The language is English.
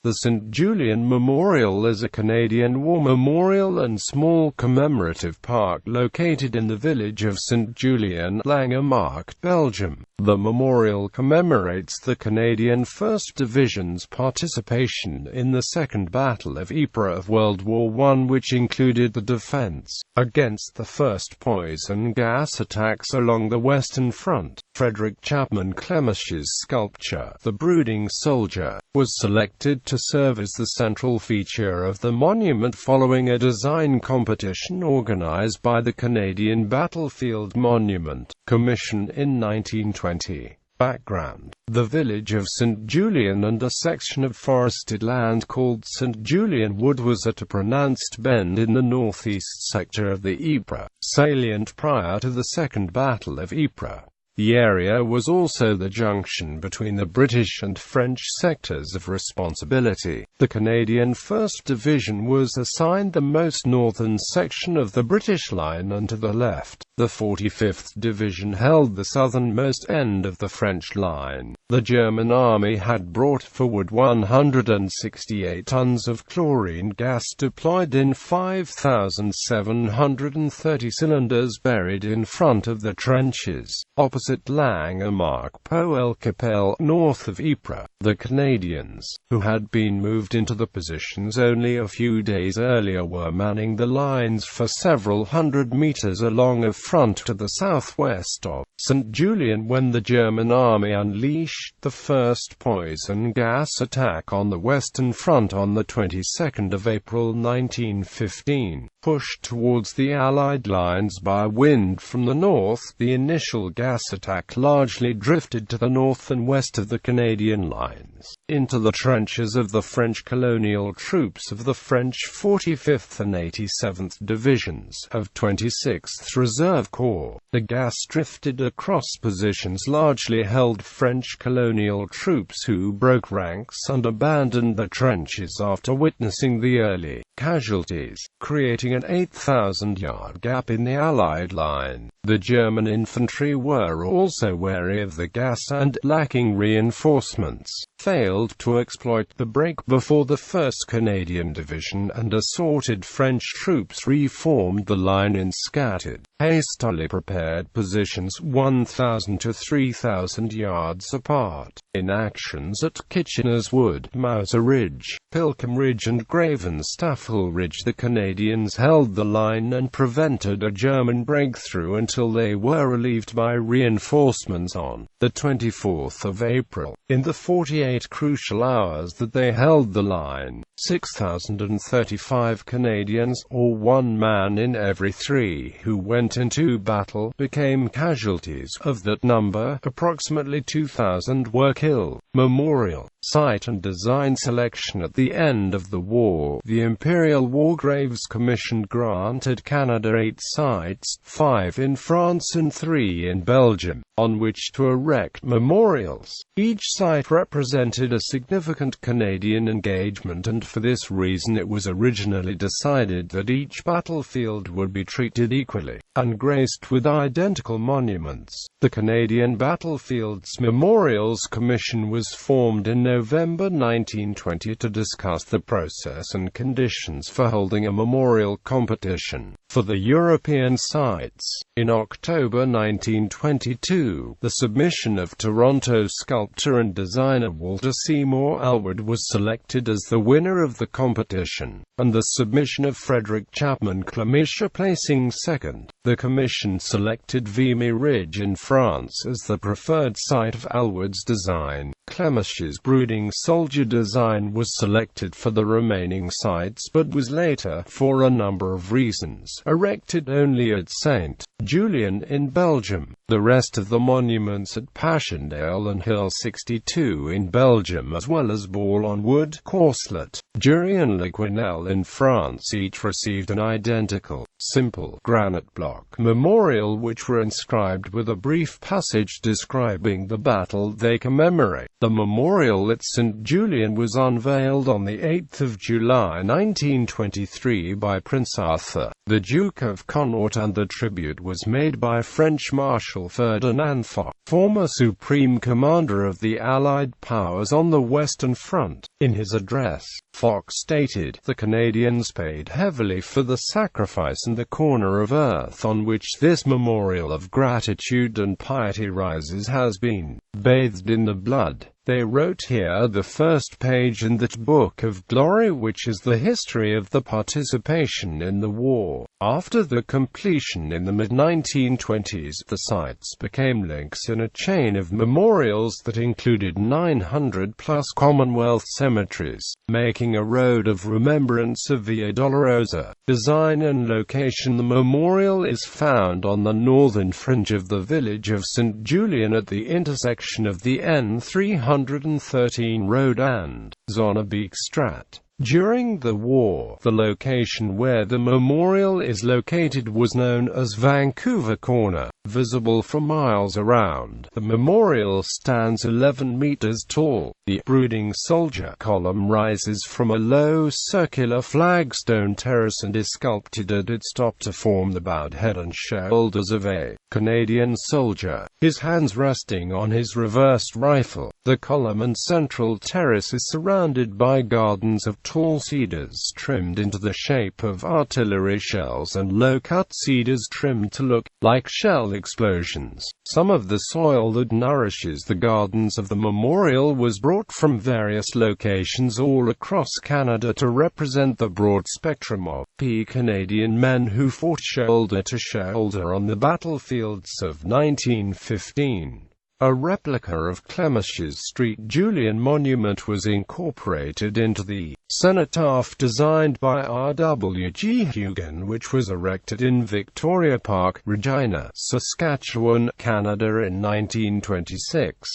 The Saint-Julien Memorial is a Canadian war memorial and small commemorative park located in the village of Saint-Julien, Langemark, Belgium. The memorial commemorates the Canadian 1st Division's participation in the Second Battle of Ypres of World War I, which included the defense against the first poison gas attacks along the Western Front. Frederick Chapman Clemesha's sculpture, The Brooding Soldier, was selected to serve as the central feature of the monument following a design competition organized by the Canadian Battlefield Monument Commission in 1920. Background: the village of Saint-Julien and a section of forested land called Saint-Julien Wood was at a pronounced bend in the northeast sector of the Ypres salient prior to the Second Battle of Ypres. The area was also the junction between the British and French sectors of responsibility. The Canadian 1st Division was assigned the most northern section of the British line, and to the left, the 45th Division held the southernmost end of the French line. The German army had brought forward 168 tons of chlorine gas deployed in 5,730 cylinders buried in front of the trenches opposite Langemark, Poel-Capelle, north of Ypres. The Canadians, who had been moved into the positions only a few days earlier, were manning the lines for several hundred meters along a front to the southwest of Saint-Julien when the German army unleashed the first poison gas attack on the Western Front on the 22nd of April 1915. Pushed towards the Allied lines by wind from the north, the initial gas attack largely drifted to the north and west of the Canadian lines, into the trenches of the French colonial troops of the French 45th and 87th Divisions of 26th Reserve Corps. The gas drifted across positions largely held French colonial troops, who broke ranks and abandoned the trenches after witnessing the early casualties, creating an 8,000-yard gap in the Allied line. The German infantry were also wary of the gas and, lacking reinforcements, failed to exploit the break before the 1st Canadian Division and assorted French troops reformed the line in scattered, hastily prepared positions 1,000 to 3,000 yards apart. In actions at Kitchener's Wood, Mauser Ridge, Pilcombe Ridge and Gravenstaffel Ridge, the Canadians held the line and prevented a German breakthrough until they were relieved by reinforcements on the 24th of April. In the 48 crucial hours that they held the line, 6,035 Canadians, or 1 man in every 3 who went into battle, became casualties. Of that number, approximately 2,000 were killed. Memorial, site and design selection. At the end of the war, the Imperial War Graves Commission granted Canada 8 sites, 5 in France and 3 in Belgium, on which to erect memorials. Each site represented a significant Canadian engagement, and for this reason it was originally decided that each battlefield would be treated equally, and graced with identical monuments. The Canadian Battlefields Memorials Commission was formed in November 1920 to discuss the process and conditions for holding a memorial competition for the European sites. In October 1922, the submission of Toronto sculptor and designer Walter Seymour Alward was selected as the winner of the competition, and the submission of Frederick Chapman Clemesha placing second. The commission selected Vimy Ridge in France as the preferred site of Alward's design. Clemesha's Brooding Soldier design was selected for the remaining sites, but was later, for a number of reasons, erected only at Saint-Julien in Belgium. The rest of the monuments at Passchendaele and Hill 62 in Belgium, as well as Ball-on-Wood, Courcelette, Jury and Le Quesnel in France, each received an identical, simple, granite block memorial which were inscribed with a brief passage describing the battle they commemorate. The memorial at Saint-Julien was unveiled on the 8th of July 1923 by Prince Arthur. the Duke of Connaught, and the tribute was made by French Marshal Ferdinand Foch, former Supreme Commander of the Allied powers on the Western Front. In his address, Foch stated, "The Canadians paid heavily for the sacrifice, and the corner of earth on which this memorial of gratitude and piety rises has been bathed in the blood. They wrote here the first page in that book of glory which is the history of the participation in the war." After the completion in the mid-1920s, the sites became links in a chain of memorials that included 900-plus Commonwealth cemeteries, making a road of remembrance of Via Dolorosa. Design and location: the memorial is found on the northern fringe of the village of Saint-Julien at the intersection of the N313 road and Zonnebeekstraat. During the war, the location where the memorial is located was known as Vancouver Corner, visible for miles around. The memorial stands 11 meters tall. The Brooding Soldier column rises from a low circular flagstone terrace and is sculpted at its top to form the bowed head and shoulders of a Canadian soldier, his hands resting on his reversed rifle. The column and central terrace is surrounded by gardens of tall cedars trimmed into the shape of artillery shells and low-cut cedars trimmed to look like shell explosions. Some of the soil that nourishes the gardens of the memorial was brought from various locations all across Canada to represent the broad spectrum of Canadian men who fought shoulder to shoulder on the battlefields of 1915. A replica of Clemesha's St.Julien monument was incorporated into the cenotaph designed by R.W.G. Hugon, which was erected in Victoria Park, Regina, Saskatchewan, Canada in 1926.